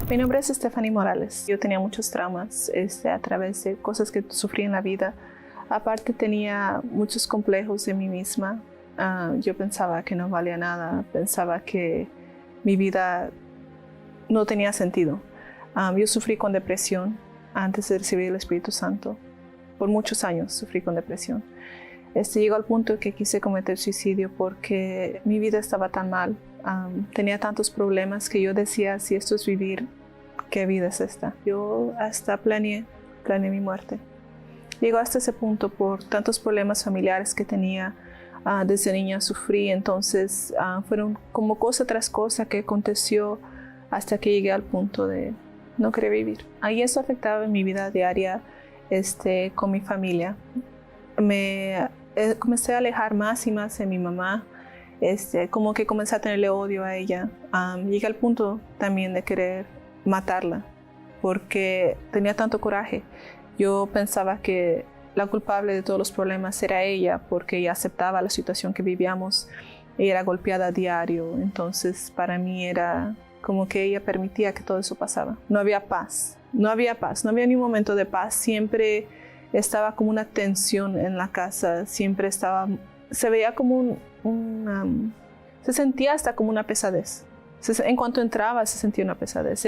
Mi nombre es Stephanie Morales. Yo tenía muchos traumas a través de cosas que sufrí en la vida. Aparte tenía muchos complejos de mí misma. Yo pensaba que no valía nada, pensaba que mi vida no tenía sentido. Yo sufrí con depresión antes de recibir el Espíritu Santo. Por muchos años sufrí con depresión. Llegó al punto que quise cometer suicidio porque mi vida estaba tan mal. Tenía tantos problemas que yo decía, si esto es vivir, ¿qué vida es esta? Yo hasta planeé mi muerte. Llegó hasta ese punto por tantos problemas familiares que tenía. Desde niña sufrí, entonces fueron como cosa tras cosa que aconteció hasta que llegué al punto de no querer vivir. Ahí eso afectaba en mi vida diaria con mi familia. Comencé a alejar más y más de mi mamá. Como que comencé a tenerle odio a ella. Llegué al punto también de querer matarla porque tenía tanto coraje. Yo pensaba que la culpable de todos los problemas era ella porque ella aceptaba la situación que vivíamos. Ella era golpeada a diario, entonces para mí era como que ella permitía que todo eso pasaba. No había paz, no había ni un momento de paz. Siempre estaba como una tensión en la casa, se veía como se sentía hasta como una pesadez. En cuanto entraba se sentía una pesadez.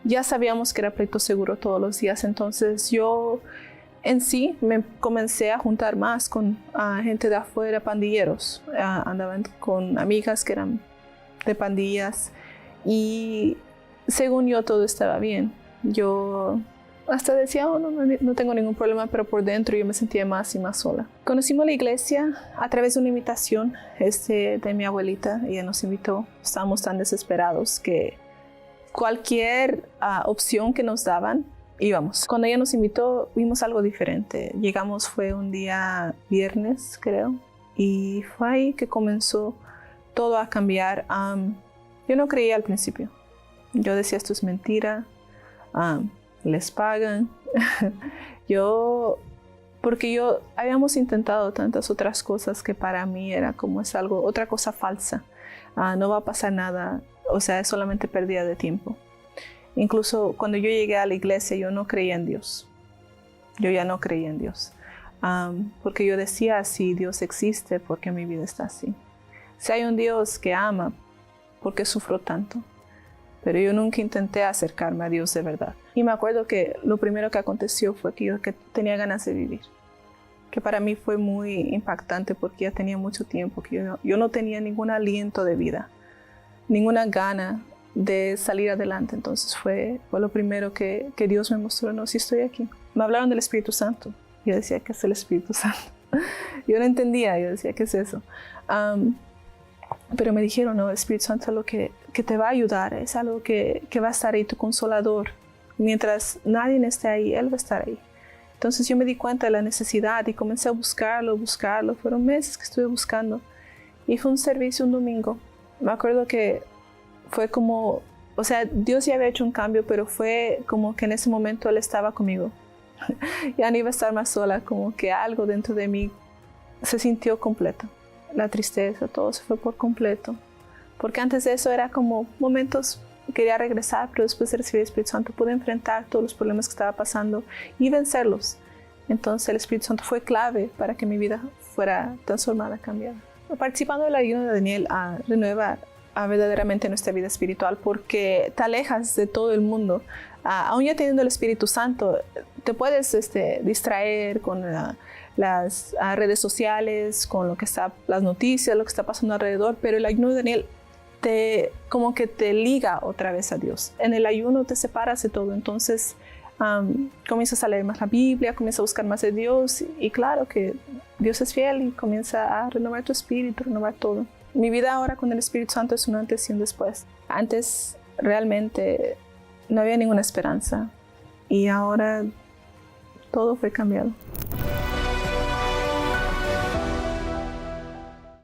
Ya sabíamos que era pleito seguro todos los días, entonces yo en sí me comencé a juntar más con gente de afuera, pandilleros. Andaban con amigas que eran de pandillas y según yo todo estaba bien. Yo hasta decía, no tengo ningún problema, pero por dentro yo me sentía más y más sola. Conocimos la iglesia a través de una invitación de mi abuelita. Ella nos invitó. Estábamos tan desesperados que cualquier opción que nos daban, íbamos. Cuando ella nos invitó, vimos algo diferente. Llegamos, fue un día viernes, creo, y fue ahí que comenzó todo a cambiar. Yo no creía al principio. Yo decía, esto es mentira. Les pagan. Porque habíamos intentado tantas otras cosas que para mí era como otra cosa falsa. No va a pasar nada, o sea, es solamente pérdida de tiempo. Incluso cuando yo llegué a la iglesia, yo no creía en Dios. Yo ya no creía en Dios. Porque yo decía, si Dios existe, ¿por qué mi vida está así? Si hay un Dios que ama, ¿por qué sufro tanto? Pero yo nunca intenté acercarme a Dios de verdad. Y me acuerdo que lo primero que aconteció fue que tenía ganas de vivir. Que para mí fue muy impactante porque ya tenía mucho tiempo que yo no tenía ningún aliento de vida, ninguna gana de salir adelante. Entonces fue lo primero que Dios me mostró, no, si estoy aquí. Me hablaron del Espíritu Santo. Yo decía, ¿qué es el Espíritu Santo? Yo no entendía, yo decía, ¿qué es eso? Pero me dijeron, no, el Espíritu Santo es algo que te va a ayudar, es algo que va a estar ahí, tu consolador. Mientras nadie esté ahí, Él va a estar ahí. Entonces yo me di cuenta de la necesidad y comencé a buscarlo. Fueron meses que estuve buscando. Y fue un servicio un domingo. Me acuerdo que fue como, o sea, Dios ya había hecho un cambio, pero fue como que en ese momento Él estaba conmigo. Ya no iba a estar más sola, como que algo dentro de mí se sintió completo. La tristeza, todo se fue por completo. Porque antes de eso era como momentos, quería regresar, pero después de recibir el Espíritu Santo pude enfrentar todos los problemas que estaba pasando y vencerlos. Entonces el Espíritu Santo fue clave para que mi vida fuera transformada, cambiada. Participando del ayuno de Daniel renueva verdaderamente nuestra vida espiritual porque te alejas de todo el mundo. Aún ya teniendo el Espíritu Santo, te puedes distraer con las redes sociales, con las noticias, lo que está pasando alrededor, pero el ayuno de Daniel como que te liga otra vez a Dios. En el ayuno te separas de todo, entonces comienzas a leer más la Biblia, comienzas a buscar más de Dios y claro que Dios es fiel y comienza a renovar tu espíritu, renovar todo. Mi vida ahora con el Espíritu Santo es un antes y un después. Antes realmente no había ninguna esperanza y ahora todo fue cambiado.